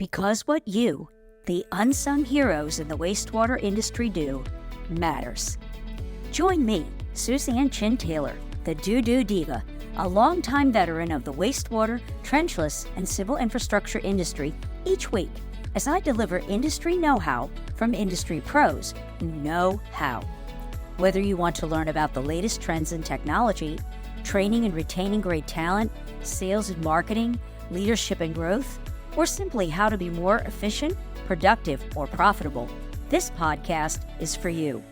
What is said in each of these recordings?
Because what you, the unsung heroes in the wastewater industry, do matters. Join me, Suzan Chin-Taylor, the DooDoo Diva, a longtime veteran of the wastewater, trenchless, and civil infrastructure industry each week as I deliver industry know-how from industry pros who know how. Whether you want to learn about the latest trends in technology, training and retaining great talent, sales and marketing, leadership and growth, or simply how to be more efficient, productive, or profitable, this podcast is for you.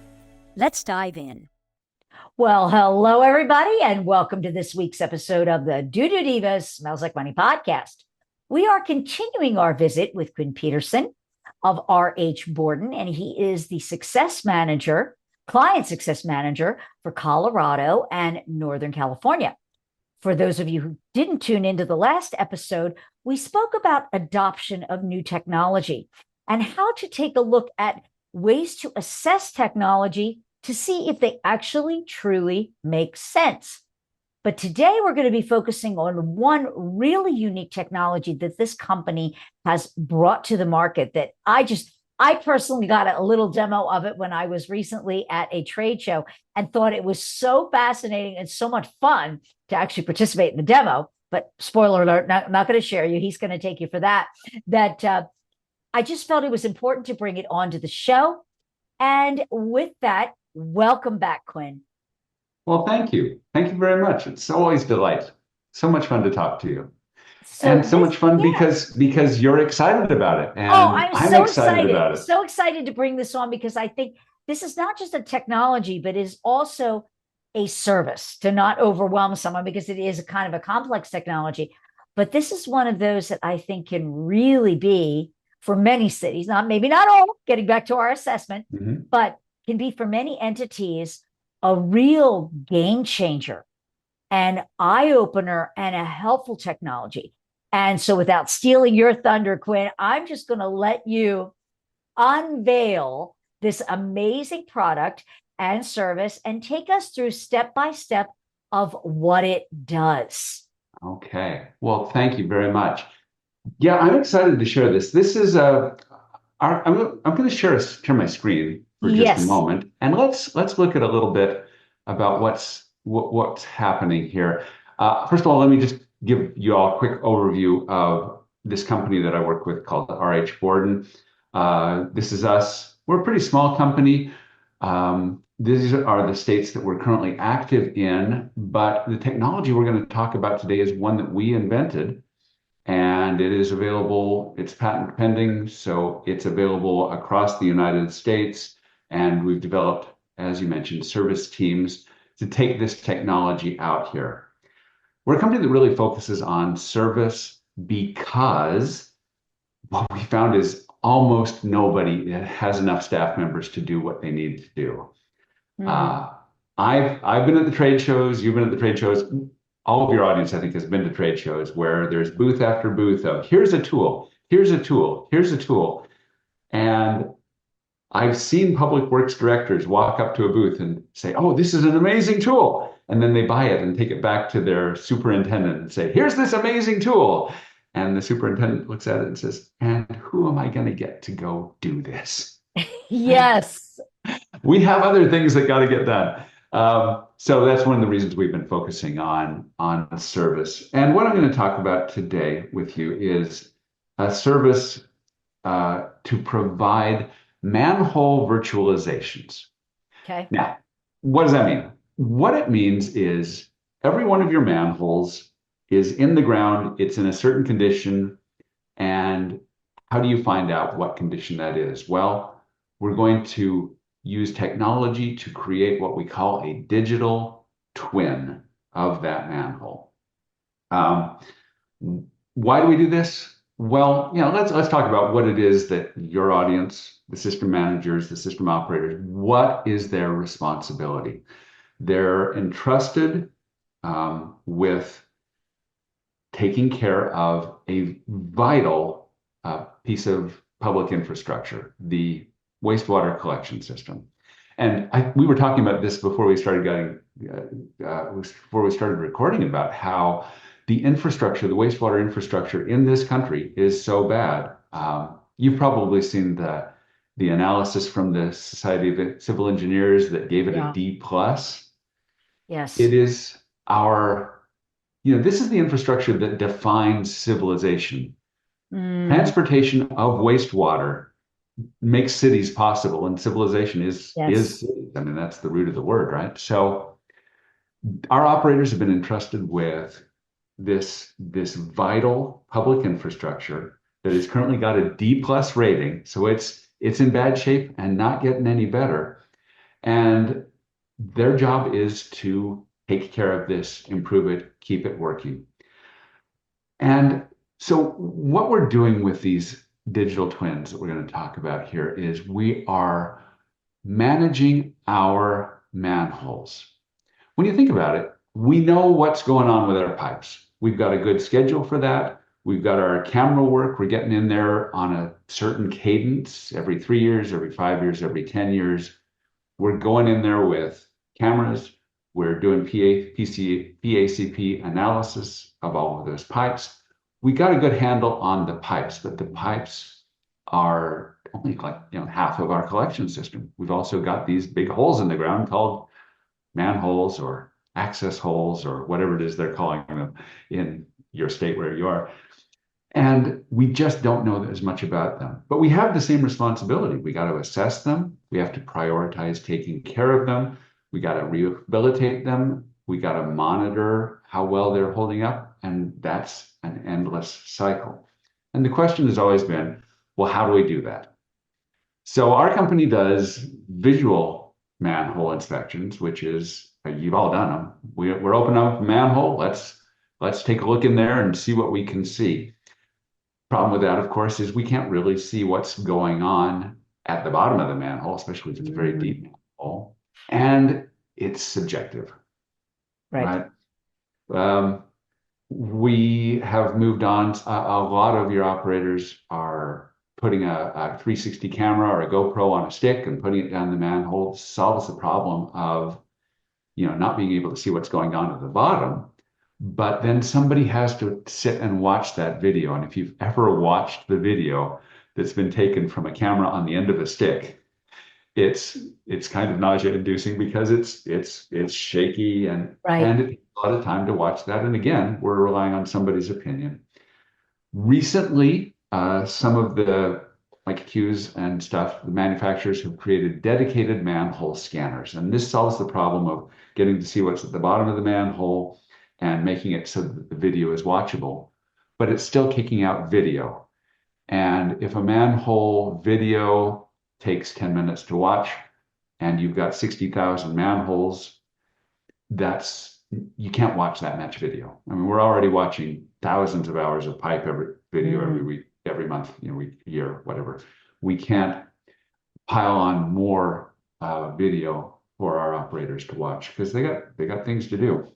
Let's dive in. Well, hello, everybody, and welcome to this week's episode of the DooDoo Divas Smells Like Money podcast. We are continuing our visit with Kwin Petersen of RH Borden, and he is the client success manager for Colorado and Northern California. For those of you who didn't tune into the last episode, we spoke about adoption of new technology and how to take a look at ways to assess technology to see if they actually truly make sense. But today we're going to be focusing on one really unique technology that this company has brought to the market that I personally got a little demo of it when I was recently at a trade show and thought it was so fascinating and so much fun to actually participate in the demo. But spoiler alert, not going to share you. He's going to take you for that. I just felt it was important to bring it onto the show. And with that, welcome back, Kwin. Well, thank you. Thank you very much. It's always a delight. So much fun to talk to you. Much fun because you're excited about it. And I'm so excited about it. So excited to bring this on because I think this is not just a technology, but is also a service, to not overwhelm someone because it is a kind of a complex technology. But this is one of those that I think can really be for many cities, maybe not all, getting back to our assessment, but can be for many entities a real game changer, an eye-opener, and a helpful technology. And so without stealing your thunder, Kwin, I'm just going to let you unveil this amazing product and service and take us through step by step of what it does. Okay. Well, thank you very much. Yeah, I'm excited to share this. This is I'm going to share my screen for just a moment, and let's look at a little bit about what's happening here. First of all, let me just give you all a quick overview of this company that I work with called RH Borden. This is us. We're a pretty small company. These are the states that we're currently active in, but the technology we're going to talk about today is one that we invented, and it is available. It's patent pending, so it's available across the United States. And we've developed, as you mentioned, service teams to take this technology out here. We're a company that really focuses on service because what we found is almost nobody has enough staff members to do what they need to do. I've been at the trade shows, you've been at the trade shows. All of your audience, I think, has been to trade shows where there's booth after booth of here's a tool, here's a tool, here's a tool. And I've seen public works directors walk up to a booth and say, oh, this is an amazing tool. And then they buy it and take it back to their superintendent and say, here's this amazing tool. And the superintendent looks at it and says, and who am I going to get to go do this? Yes. We have other things that got to get done. So that's one of the reasons we've been focusing on service. And what I'm going to talk about today with you is a service to provide manhole virtualizations. Okay. Now, what does that mean? What it means is every one of your manholes is in the ground, it's in a certain condition, and how do you find out what condition that is? Well, we're going to use technology to create what we call a digital twin of that manhole. Why do we do this? Well, let's talk about what it is that your audience, the system managers, the system operators, what is their responsibility? They're entrusted with taking care of a vital piece of public infrastructure, the wastewater collection system. And we were talking about this before we started recording about how the infrastructure, the wastewater infrastructure in this country is so bad. You've probably seen the analysis from the Society of Civil Engineers that gave it a D plus. Yes. It is this is the infrastructure that defines civilization. Transportation of wastewater makes cities possible, and civilization is cities. I mean, that's the root of the word, right? So our operators have been entrusted with this vital public infrastructure that has currently got a D plus rating. So it's in bad shape and not getting any better. And their job is to take care of this, improve it, keep it working. And so what we're doing with these digital twins that we're going to talk about here is we are managing our manholes. When you think about it, we know what's going on with our pipes. We've got a good schedule for that. We've got our camera work. We're getting in there on a certain cadence every 3 years, every 5 years, every 10 years. We're going in there with cameras. We're doing PACP analysis of all of those pipes. We got a good handle on the pipes, but the pipes are only half of our collection system. We've also got these big holes in the ground called manholes or access holes or whatever it is they're calling them in your state where you are. And we just don't know as much about them. But we have the same responsibility. We got to assess them. We have to prioritize taking care of them. We got to rehabilitate them. We got to monitor how well they're holding up. And that's an endless cycle. And the question has always been, well, how do we do that? So our company does visual manhole inspections, which is, you've all done them. We're opening up a manhole. Let's take a look in there and see what we can see. Problem with that, of course, is we can't really see what's going on at the bottom of the manhole, especially if it's a very deep manhole. And it's subjective, right? We have moved on. A lot of your operators are putting a 360 camera or a GoPro on a stick and putting it down the manhole. Solves the problem of, not being able to see what's going on at the bottom. But then somebody has to sit and watch that video. And if you've ever watched the video that's been taken from a camera on the end of a stick, it's kind of nausea-inducing because it's shaky and it takes a lot of time to watch that. And again, we're relying on somebody's opinion. Recently, some of the Q's and stuff, the manufacturers have created dedicated manhole scanners. And this solves the problem of getting to see what's at the bottom of the manhole and making it so that the video is watchable, but it's still kicking out video. And if a manhole video takes 10 minutes to watch and you've got 60,000 manholes, you can't watch that much video. I mean, we're already watching thousands of hours of pipe video every week, every month, year, whatever. We can't pile on more video for our operators to watch because they got things to do.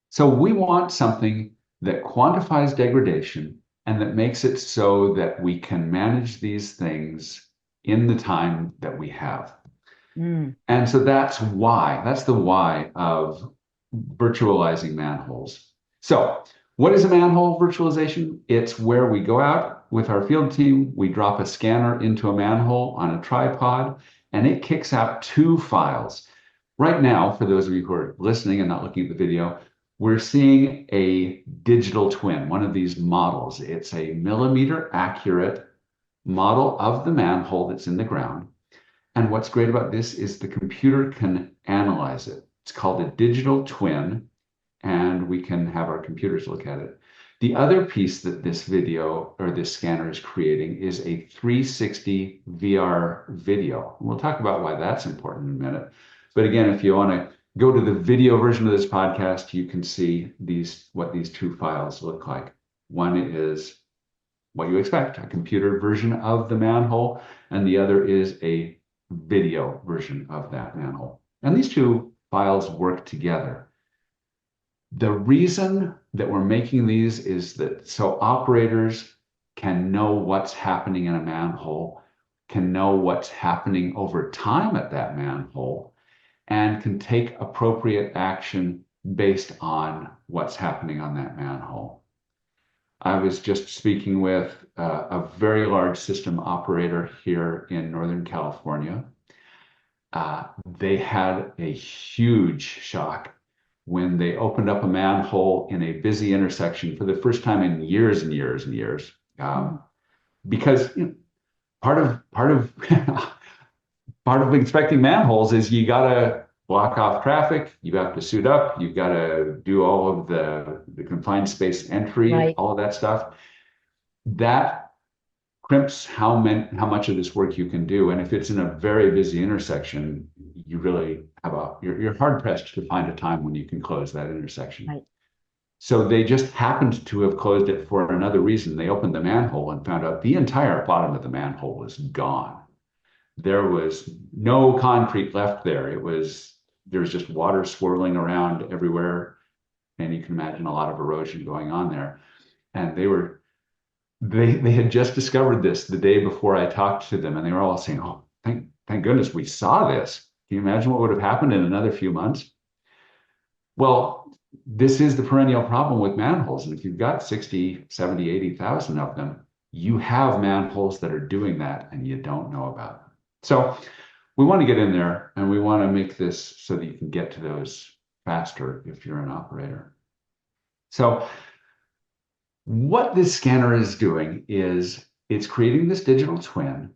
So we want something that quantifies degradation and that makes it so that we can manage these things in the time that we have. And so that's the why of virtualizing manholes. So what is a manhole virtualization? It's where we go out with our field team, we drop a scanner into a manhole on a tripod, and it kicks out 2 files. Right now, for those of you who are listening and not looking at the video, we're seeing a digital twin, one of these models. It's a millimeter accurate model of the manhole that's in the ground. And what's great about this is the computer can analyze it. It's called a digital twin, and we can have our computers look at it. The other piece that this video or this scanner is creating is a 360 VR video. And we'll talk about why that's important in a minute. But again, if you want to go to the video version of this podcast, you can see what these 2 files look like. One is what you expect, a computer version of the manhole, and the other is a video version of that manhole. And these 2 files work together. The reason that we're making these is that so operators can know what's happening in a manhole, can know what's happening over time at that manhole, and can take appropriate action based on what's happening on that manhole. I was just speaking with a very large system operator here in Northern California. They had a huge shock when they opened up a manhole in a busy intersection for the first time in years and years and years. Because part of part of inspecting manholes is you gotta block off traffic, you have to suit up, you've got to do all of the confined space entry, Right. all of that stuff. That crimps how much of this work you can do. And if it's in a very busy intersection, you really you're hard pressed to find a time when you can close that intersection. Right. So they just happened to have closed it for another reason. They opened the manhole and found out the entire bottom of the manhole was gone. There was no concrete left there. There was just water swirling around everywhere. And you can imagine a lot of erosion going on there. And they had just discovered this the day before I talked to them, and they were all saying, "Oh, thank goodness we saw this. Can you imagine what would have happened in another few months?" Well, this is the perennial problem with manholes. And if you've got 60, 70, 80,000 of them, you have manholes that are doing that and you don't know about them. So we want to get in there and we want to make this so that you can get to those faster if you're an operator. So what this scanner is doing is it's creating this digital twin,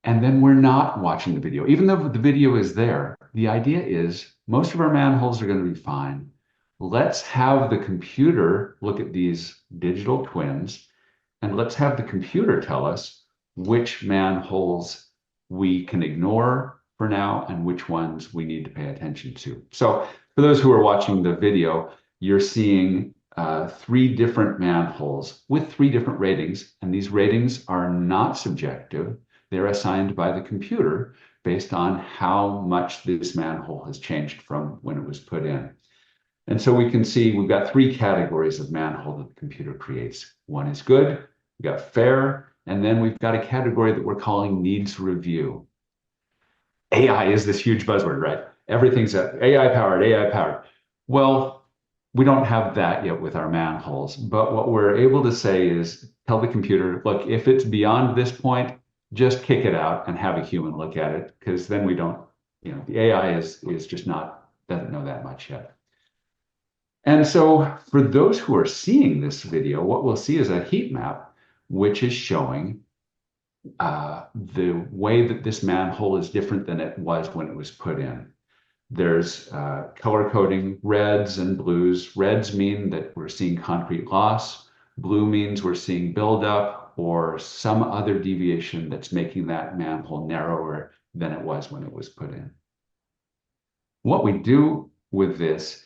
and then we're not watching the video. Even though the video is there, the idea is most of our manholes are going to be fine. Let's have the computer look at these digital twins, and let's have the computer tell us which manholes we can ignore for now and which ones we need to pay attention to. So for those who are watching the video, you're seeing 3 different manholes with 3 different ratings, and these ratings are not subjective. They're assigned by the computer based on how much this manhole has changed from when it was put in. And so we can see we've got 3 categories of manhole that the computer creates. One is good, we've got fair, and then we've got a category that we're calling needs review. AI is this huge buzzword, right? Everything's AI powered. Well, we don't have that yet with our manholes, but what we're able to say is tell the computer, look, if it's beyond this point, just kick it out and have a human look at it, because then we don't, the AI is just doesn't know that much yet. And so for those who are seeing this video, what we'll see is a heat map, which is showing the way that this manhole is different than it was when it was put in. There's color coding, reds and blues. Reds mean that we're seeing concrete loss. Blue means we're seeing buildup or some other deviation that's making that manhole narrower than it was when it was put in. What we do with this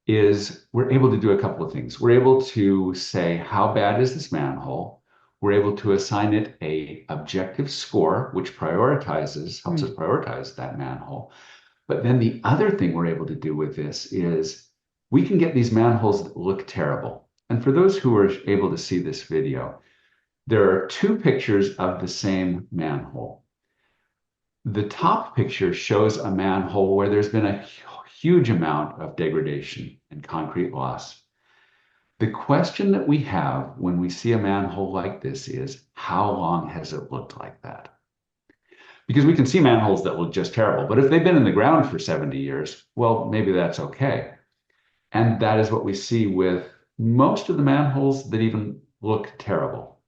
is we're able to do a couple of things. We're able to say, how bad is this manhole? We're able to assign it an objective score, which helps us prioritize that manhole. But then the other thing we're able to do with this is we can get these manholes that look terrible. And for those who are able to see this video, there are 2 pictures of the same manhole. The top picture shows a manhole where there's been a huge amount of degradation and concrete loss. The question that we have when we see a manhole like this is, how long has it looked like that? Because we can see manholes that look just terrible, but if they've been in the ground for 70 years, well, maybe that's okay. And that is what we see with most of the manholes that even look terrible.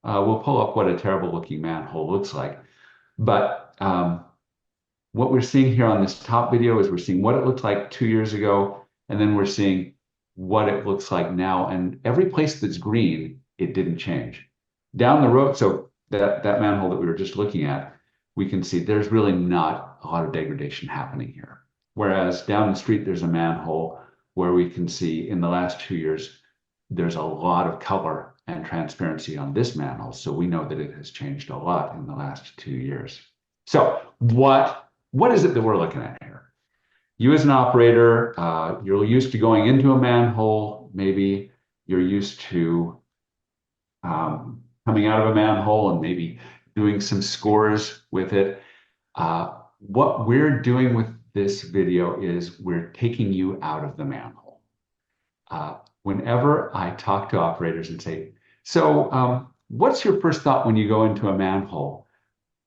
We'll pull up what a terrible looking manhole looks like. But what we're seeing here on this top video is we're seeing what it looked like 2 years ago, and then we're seeing what it looks like now. And every place that's green, it didn't change. Down the road, so that manhole that we were just looking at, we can see there's really not a lot of degradation happening here. Whereas down the street, there's a manhole where we can see in the last 2 years, there's a lot of color and transparency on this manhole. So we know that it has changed a lot in the last 2 years. So what is it that we're looking at here? You as an operator, you're used to going into a manhole. Maybe you're used to coming out of a manhole and maybe doing some scores with it. What we're doing with this video is we're taking you out of the manhole. Whenever I talk to operators and say, So, what's your first thought when you go into a manhole?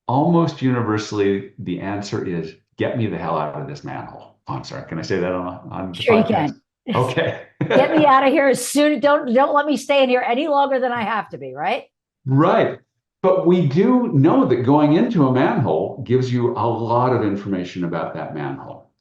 Almost universally, the answer is, get me the hell out of this manhole. Oh, I'm sorry. Can I say that on the Sure you podcast? can. Okay. Get me out of here as soon. Don't let me stay in here any longer than I have to be, right? Right. But we do know that going into a manhole gives you a lot of information about that manhole.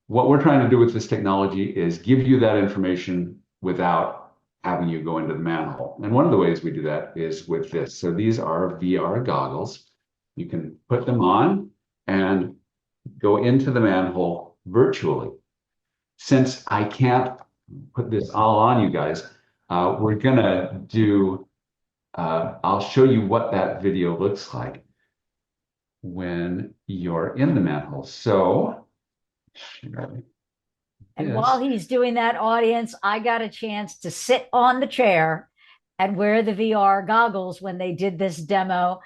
What we're trying to do with this technology is give you that information without having you go into the manhole. And one of the ways we do that is with this. So these are VR goggles. You can put them on and go into the manhole virtually. Since I can't put this all on you guys, we're gonna do, I'll show you what that video looks like when you're in the manhole. So, and while he's doing that, audience, I got a chance to sit on the chair and wear the VR goggles when they did this demo.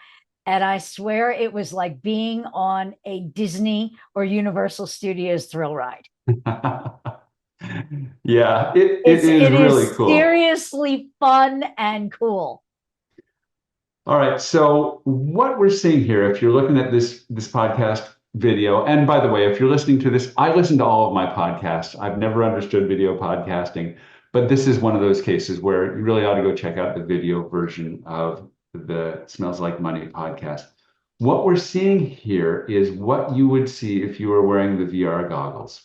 And I swear it was like being on a Disney or Universal Studios thrill ride. Yeah, it is really cool. Seriously fun and cool. All right, so what we're seeing here, if you're looking at this podcast video, and by the way, if you're listening to this, I listen to all of my podcasts. I've never understood video podcasting, but this is one of those cases where you really ought to go check out the video version of the Smells Like Money podcast. What we're seeing here is what you would see if you were wearing the VR goggles.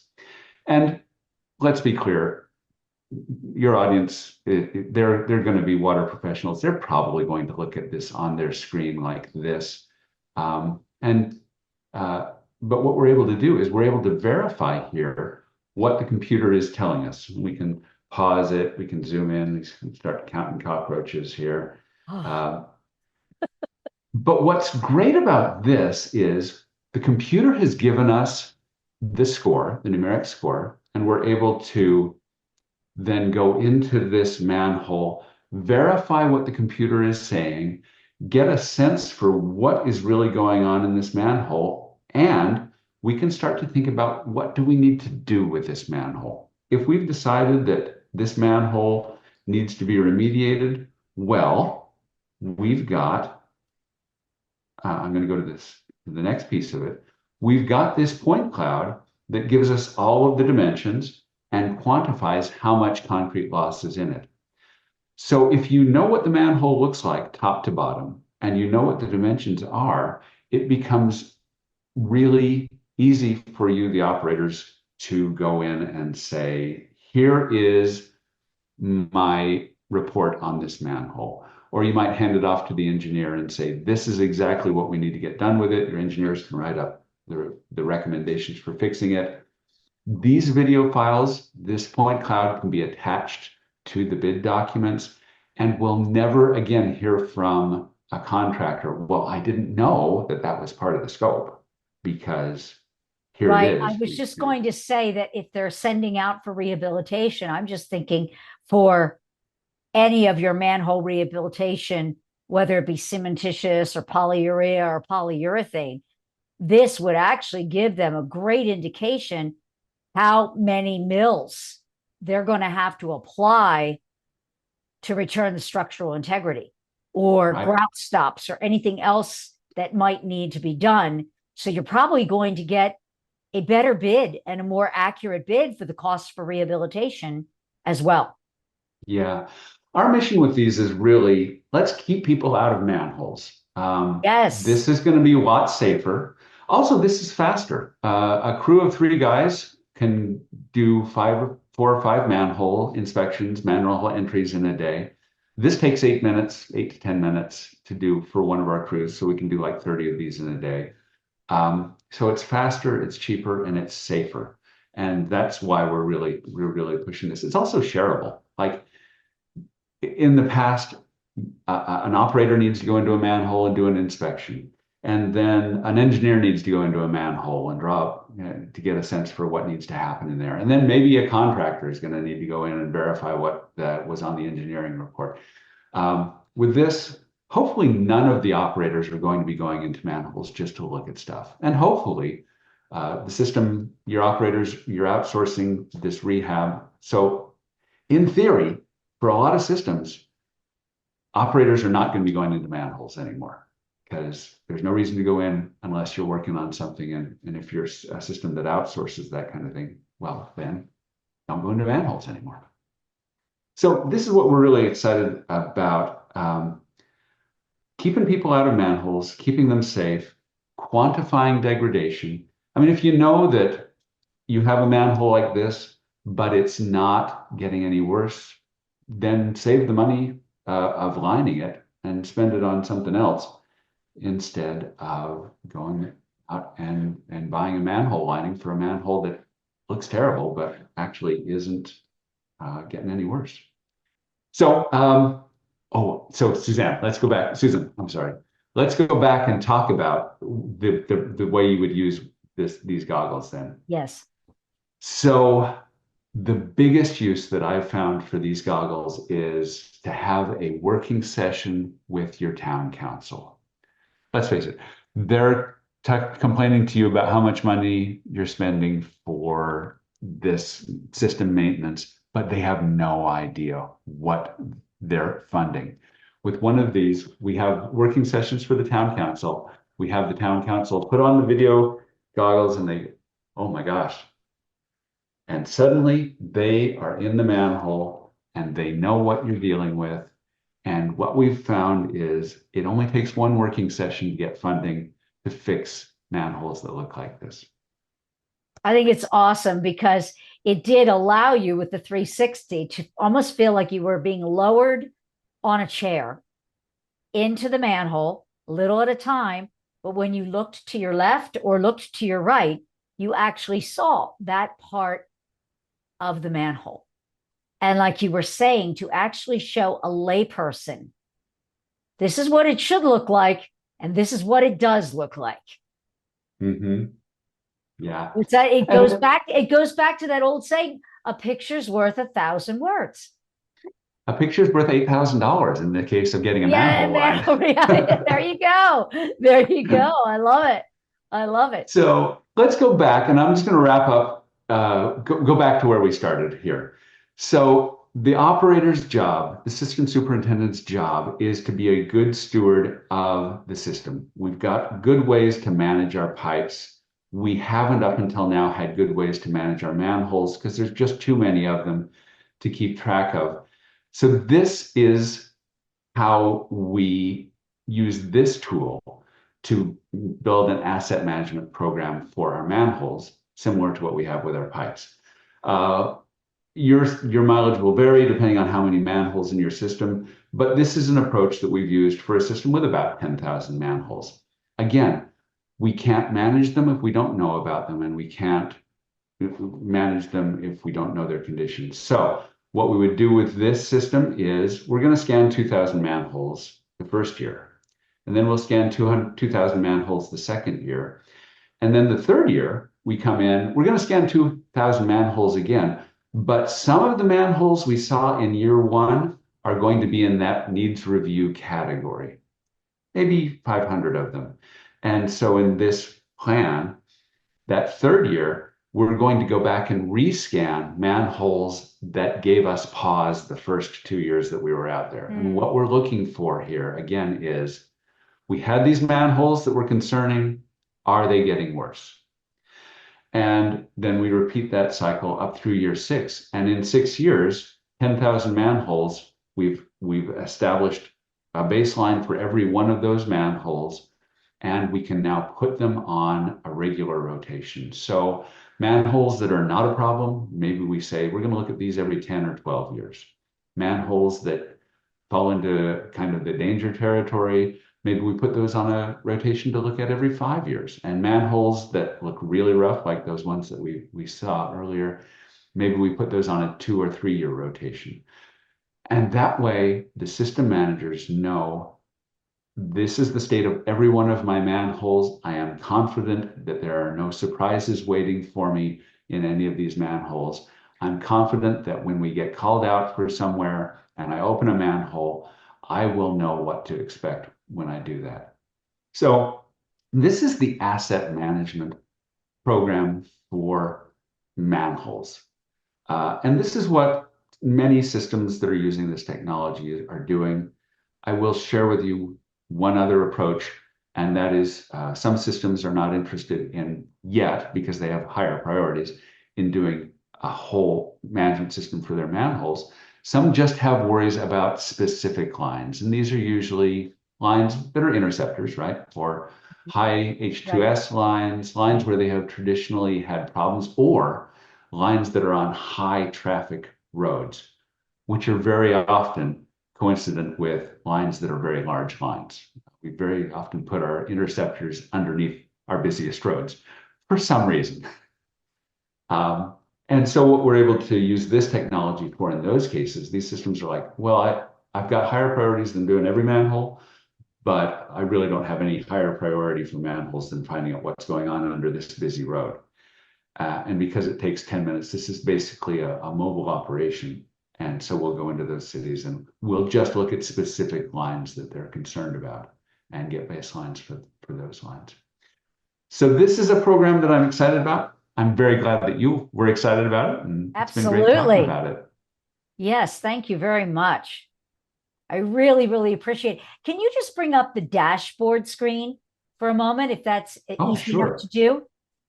And let's be clear, your audience, they're going to be water professionals. They're probably going to look at this on their screen like this. But what we're able to do is we're able to verify here what the computer is telling us. We can pause it, we can zoom in, we can start counting cockroaches here. But what's great about this is the computer has given us the score, the numeric score, and we're able to then go into this manhole, verify what the computer is saying, get a sense for what is really going on in this manhole, and we can start to think about what do we need to do with this manhole. If we've decided that this manhole needs to be remediated, well, we've got, I'm going to go to the next piece of it. We've got this point cloud that gives us all of the dimensions and quantifies how much concrete loss is in it. So if you know what the manhole looks like top to bottom, and you know what the dimensions are, it becomes really easy for you, the operators, to go in and say, here is my report on this manhole. Or you might hand it off to the engineer and say, this is exactly what we need to get done with it. Your engineers can write up the recommendations for fixing it. These video files, this point cloud can be attached to the bid documents, and we'll never again hear from a contractor, well, I didn't know that that was part of the scope, because here it is. I was just going to say that if they're sending out for rehabilitation, I'm just thinking for any of your manhole rehabilitation, whether it be cementitious or polyurea or polyurethane, this would actually give them a great indication how many mils they're going to have to apply to return the structural integrity, or grout stops or anything else that might need to be done. So you're probably going to get a better bid and a more accurate bid for the costs for rehabilitation as well. Yeah. Our mission with these is really, let's keep people out of manholes. Yes. This is going to be a lot safer. Also, this is faster. A crew of 3 guys can do 4 or 5 manhole inspections, manhole entries in a day. This takes 8 to 10 minutes to do for one of our crews. So we can do like 30 of these in a day. So it's faster, it's cheaper, and it's safer. And that's why we're really pushing this. It's also shareable. Like in the past, an operator needs to go into a manhole and do an inspection. And then an engineer needs to go into a manhole and draw up, to get a sense for what needs to happen in there. And then maybe a contractor is going to need to go in and verify what that was on the engineering report. With this, hopefully none of the operators are going to be going into manholes just to look at stuff. And hopefully the system, your operators, you're outsourcing this rehab. So in theory, for a lot of systems, operators are not going to be going into manholes anymore because there's no reason to go in unless you're working on something. And if you're a system that outsources that kind of thing, well, then don't go into manholes anymore. So this is what we're really excited about. Keeping people out of manholes, keeping them safe, quantifying degradation. I mean, if you know that you have a manhole like this, but it's not getting any worse, then save the money of lining it and spend it on something else instead of going out and buying a manhole lining for a manhole that looks terrible, but actually isn't getting any worse. So, so Suzanne, let's go back. Susan, I'm sorry. Let's go back and talk about the way you would use these goggles then. Yes. So the biggest use that I've found for these goggles is to have a working session with your town council. Let's face it, they're complaining to you about how much money you're spending for this system maintenance, but they have no idea what they're funding. With one of these, we have working sessions for the town council. We have the town council put on the video goggles and they, oh my gosh. And suddenly they are in the manhole and they know what you're dealing with. And what we've found is it only takes one working session to get funding to fix manholes that look like this. I think it's awesome because it did allow you with the 360 to almost feel like you were being lowered on a chair into the manhole, little at a time. But when you looked to your left or looked to your right, you actually saw that part of the manhole. And like you were saying, to actually show a layperson, this is what it should look like, and this is what it does look like. Mm-hmm. Yeah. It goes back to that old saying, a picture's worth 1,000 words. A picture's worth $8,000 in the case of getting a manhole line. Yeah, there you go. There you go. I love it. I love it. So let's go back, and I'm just going to wrap up, go back to where we started here. So the operator's job, the system superintendent's job, is to be a good steward of the system. We've got good ways to manage our pipes. We haven't up until now had good ways to manage our manholes because there's just too many of them to keep track of. So this is how we use this tool to build an asset management program for our manholes, similar to what we have with our pipes. Your mileage will vary depending on how many manholes in your system, but this is an approach that we've used for a system with about 10,000 manholes. Again, we can't manage them if we don't know about them, and we can't manage them if we don't know their conditions. So what we would do with this system is we're going to scan 2,000 manholes the first year, and then we'll scan 2,000 manholes the second year. And then the third year, we come in, we're going to scan 2,000 manholes again. But some of the manholes we saw in year one are going to be in that needs review category, maybe 500 of them. And so in this plan, that third year, we're going to go back and rescan manholes that gave us pause the first 2 years that we were out there. And what we're looking for here, again, is we had these manholes that were concerning. Are they getting worse? And then we repeat that cycle up through year 6. And in 6 years, 10,000 manholes, we've established a baseline for every one of those manholes, and we can now put them on a regular rotation. So manholes that are not a problem, maybe we say we're going to look at these every 10 or 12 years. Manholes that fall into kind of the danger territory, maybe we put those on a rotation to look at every 5 years. And manholes that look really rough, like those ones that we saw earlier, maybe we put those on a 2 or 3 year rotation. And that way, the system managers know this is the state of every one of my manholes. I am confident that there are no surprises waiting for me in any of these manholes. I'm confident that when we get called out for somewhere and I open a manhole, I will know what to expect when I do that. So this is the asset management program for manholes. And this is what many systems that are using this technology are doing. I will share with you one other approach, and that is some systems are not interested in yet, because they have higher priorities, in doing a whole management system for their manholes. Some just have worries about specific lines, and these are usually lines that are interceptors, right? Or high H2S lines where they have traditionally had problems, or lines that are on high traffic roads, which are very often coincident with lines that are very large lines. We very often put our interceptors underneath our busiest roads for some reason. And so what we're able to use this technology for in those cases, these systems are like, well, I've got higher priorities than doing every manhole, but I really don't have any higher priority for manholes than finding out what's going on under this busy road. And because it takes 10 minutes, this is basically a mobile operation. And so we'll go into those cities and we'll just look at specific lines that they're concerned about and get baselines for those lines. So this is a program that I'm excited about. I'm very glad that you were excited about it, and it's been great talking about it. Yes, thank you very much. I really, really appreciate it. Can you just bring up the dashboard screen for a moment, if that's easy enough to do?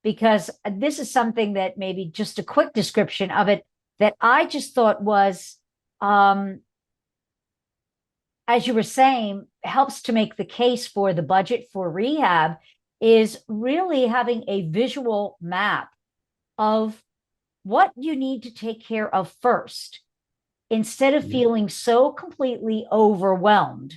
Because this is something that maybe just a quick description of it that I just thought was, as you were saying, helps to make the case for the budget for rehab, is really having a visual map of what you need to take care of first, instead of feeling so completely overwhelmed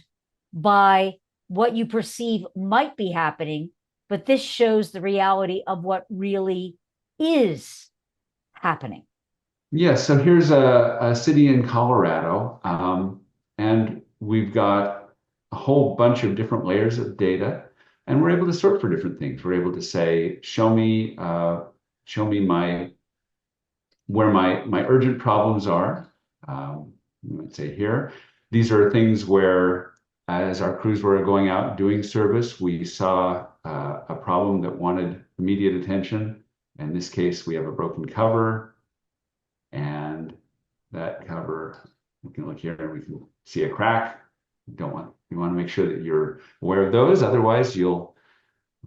by what you perceive might be happening. But this shows the reality of what really is happening. Yeah, so here's a city in Colorado, and we've got a whole bunch of different layers of data, and we're able to sort for different things. We're able to say, show me where my urgent problems are. Let's say here, these are things where, as our crews were going out doing service, we saw a problem that wanted immediate attention. In this case, we have a broken cover, and that cover, we can look here and we can see a crack. You want to make sure that you're aware of those, otherwise you'll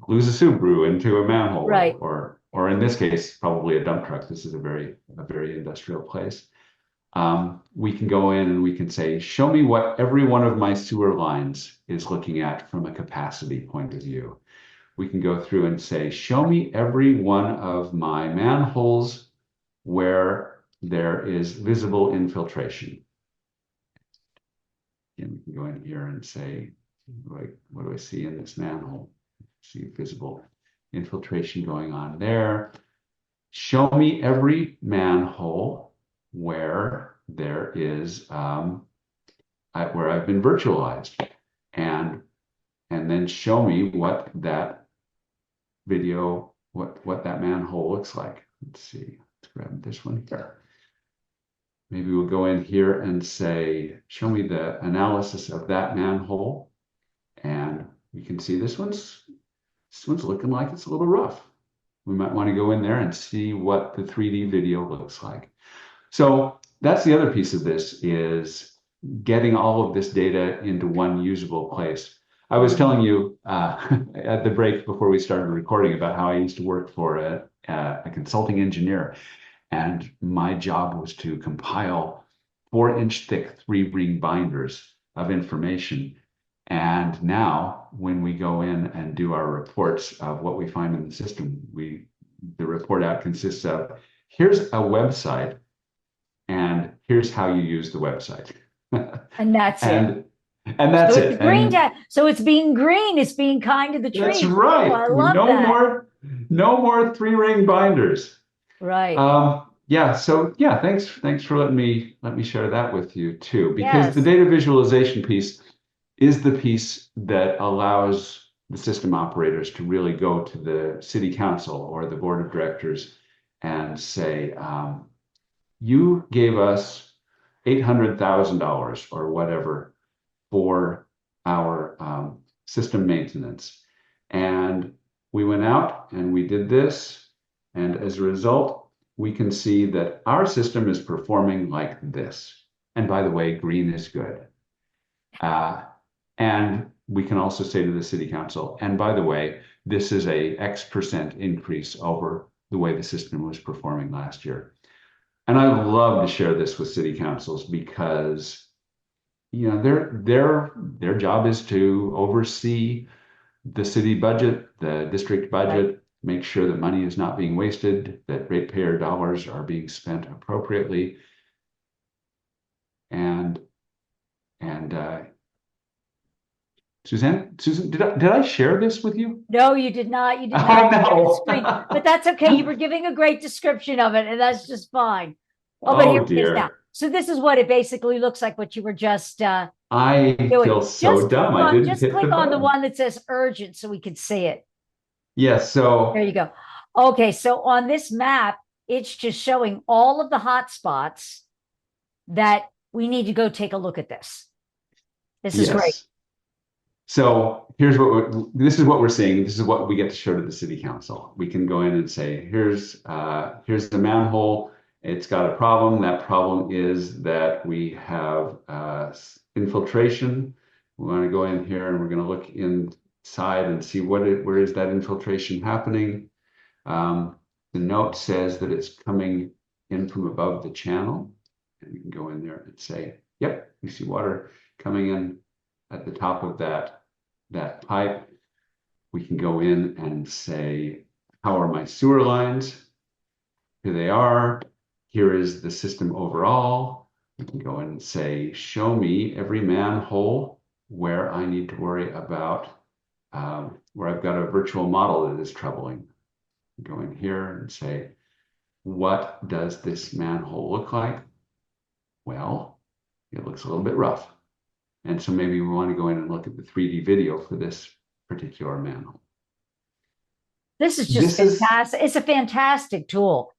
lose a Subaru into a manhole, right? Or in this case, probably a dump truck. This is a very industrial place. We can go in and we can say, show me what every one of my sewer lines is looking at from a capacity point of view. We can go through and say, show me every one of my manholes where there is visible infiltration. Again, we can go in here and say, what do I see in this manhole? See visible infiltration going on there. Show me every manhole where there is where I've been virtualized, and then show me what that video, what that manhole looks like. Let's see. Let's grab this one here. Maybe we'll go in here and say, show me the analysis of that manhole, and we can see this one's looking like it's a little rough. We might want to go in there and see what the 3D video looks like. So that's the other piece of this, is getting all of this data into one usable place. I was telling you at the break before we started recording about how I used to work for a consulting engineer, and my job was to compile 4-inch thick 3-ring binders of information. And now when we go in and do our reports of what we find in the system, the report out consists of, here's a website, and here's how you use the website. And that's it. And that's it. Green so it's being green. It's being kind to the tree. That's right. Oh, I love that. No more 3-ring binders. Right. Yeah. So yeah, thanks for letting me share that with you too, because the data visualization piece is the piece that allows the system operators to really go to the city council or the board of directors and say, you gave us $800,000 or whatever for our system maintenance, and we went out and we did this, and as a result, we can see that our system is performing like this. And by the way, green is good. And we can also say to the city council, and by the way, this is a X% increase over the way the system was performing last year. And I love to share this with city councils because, their job is to oversee the city budget, the district budget, right, make sure that money is not being wasted, that ratepayer dollars are being spent appropriately. And Suzan, did I share this with you? No, you did not. You did not. Oh, no. But that's okay. You were giving a great description of it, and that's just fine. But here it is now. So this is what it basically looks like, what you were just I doing. Feel so dumb. I didn't just click on the one that says urgent so we can see it. Yes, so there you go. Okay, so on this map, it's just showing all of the hot spots that we need to go take a look at this. This is great. So here's this is what we're seeing. This is what we get to show to the city council. We can go in and say, here's the manhole. It's got a problem. That problem is that we have infiltration. We want to go in here and we're going to look inside and see where is that infiltration happening. The note says that it's coming in from above the channel. And we can go in there and say, yep, we see water coming in at the top of that pipe. We can go in and say, how are my sewer lines? Here they are. Here is the system overall. We can go in and say, show me every manhole where I need to worry about, where I've got a virtual model that is troubling. Go in here and say, what does this manhole look like? Well, it looks a little bit rough. And so maybe we want to go in and look at the 3D video for this particular manhole. This is just fantastic. It's a fantastic tool.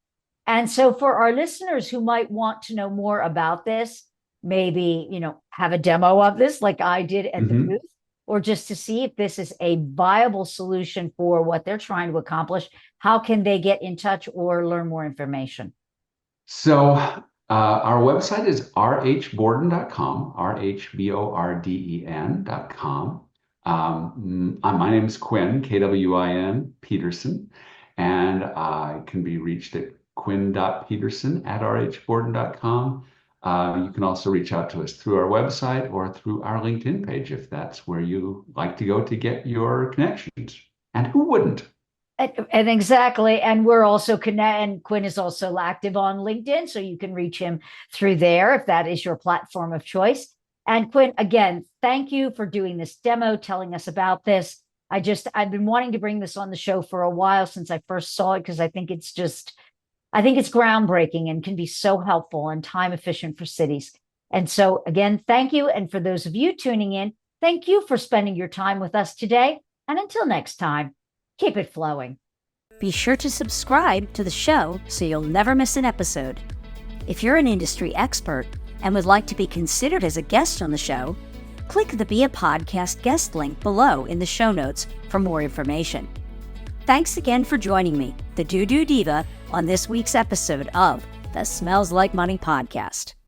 And so for our listeners who might want to know more about this, maybe, have a demo of this like I did at the booth, or just to see if this is a viable solution for what they're trying to accomplish, how can they get in touch or learn more information? So our website is rhborden.com, rhborden.com. My name is Kwin, Kwin Petersen, and I can be reached at kwin.petersen@rhborden.com. You can also reach out to us through our website or through our LinkedIn page if that's where you like to go to get your connections. And who wouldn't? And exactly. And we're also and Kwin is also active on LinkedIn, so you can reach him through there if that is your platform of choice. And Kwin, again, thank you for doing this demo, telling us about this. I've been wanting to bring this on the show for a while since I first saw it, because I think it's groundbreaking and can be so helpful and time efficient for cities. And so again, thank you. And for those of you tuning in, thank you for spending your time with us today. And until next time, keep it flowing. Be sure to subscribe to the show so you'll never miss an episode. If you're an industry expert and would like to be considered as a guest on the show, click the Be a Podcast guest link below in the show notes for more information. Thanks again for joining me, the DooDoo Diva, on this week's episode of the Smells Like Money podcast.